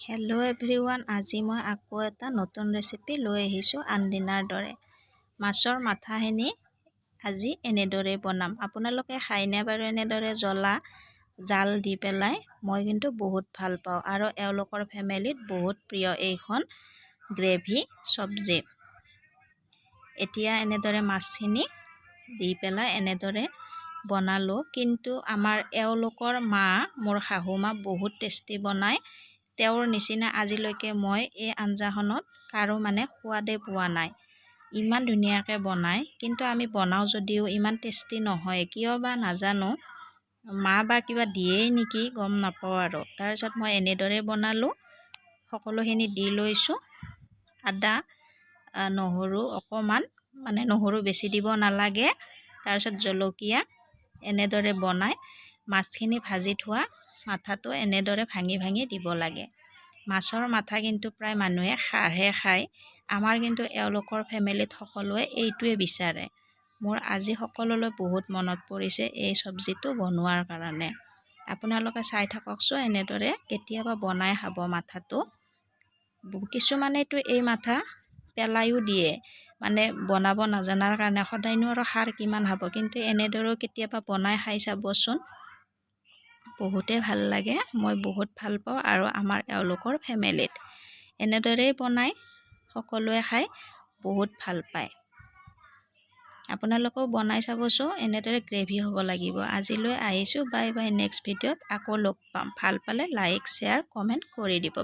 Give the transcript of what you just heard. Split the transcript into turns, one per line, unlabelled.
Hello' everyone, আজি মই আকৌ এটা নতুন ৰেচিপি লৈ আহিছোঁ আনদিনাৰ দৰে। মাছৰ মাথাখিনি আজি এনেদৰে বনাম। আপোনালোকে খায়নে বাৰু এনেদৰে জ্বলা জাল দি পেলাই? মই কিন্তু বহুত ভাল পাওঁ আৰু এওঁলোকৰ ফেমিলিত বহুত প্ৰিয় এইখন গ্ৰেভি চব্জি। এতিয়া এনেদৰে মাছখিনি দি পেলাই এনেদৰে বনালোঁ, কিন্তু আমাৰ এওঁলোকৰ মা, মোৰ শাহু মা বহুত টেষ্টি বনায়। তেওঁৰ নিচিনা আজিলৈকে মই এই আঞ্জাখনত কাৰো সোৱাদে পোৱা নাই। ইমান ধুনীয়াকৈ বনায়, কিন্তু আমি বনাওঁ যদিও ইমান টেষ্টি নহয়, কিয় বা নাজানো। মা বা কিবা দিয়েই নেকি, গম নাপাওঁ আৰু। তাৰপিছত মই এনেদৰে বনালোঁ, সকলোখিনি দি লৈছোঁ। আদা নহৰু অকণমান, নহৰু বেছি দিব নালাগে। তাৰপিছত জলকীয়া, এনেদৰে বনাই মাছখিনি ভাজি থোৱা মাথাটো এনেদৰে ভাঙি ভাঙি দিব লাগে। মাছৰ মাথা কিন্তু প্ৰায় মানুহে খাৰহে খায়, আমাৰ কিন্তু এওঁলোকৰ ফেমিলিত সকলোৱে এইটোৱে বিচাৰে। মোৰ আজি সকলোলৈ বহুত মনত পৰিছে এই চব্জিটো বনোৱাৰ কাৰণে। আপোনালোকে চাই থাককচোন, এনেদৰে কেতিয়াবা বনাই খাব মাথাটো। কিছুমানেতো এই মাথা পেলাইও দিয়ে, বনাব নাজানাৰ কাৰণে। সদায়নো আৰু খাৰ কিমান খাব, কিন্তু এনেদৰেও কেতিয়াবা বনাই খাই চাবচোন, বহুতেই ভাল লাগে। মই বহুত ভাল পাওঁ আৰু আমাৰ এওঁলোকৰ ফেমিলিত এনেদৰেই বনাই সকলোৱে খাই বহুত ভাল পায়। আপোনালোকেও বনাই চাবচোন, এনেদৰে গ্ৰেভি হ'ব লাগিব। আজিলৈ আহিছোঁ, বাই বাই। নেক্সট ভিডিঅ'ত আকৌ লগ পাম। ভাল পালে লাইক শ্বেয়াৰ কমেণ্ট কৰি দিব।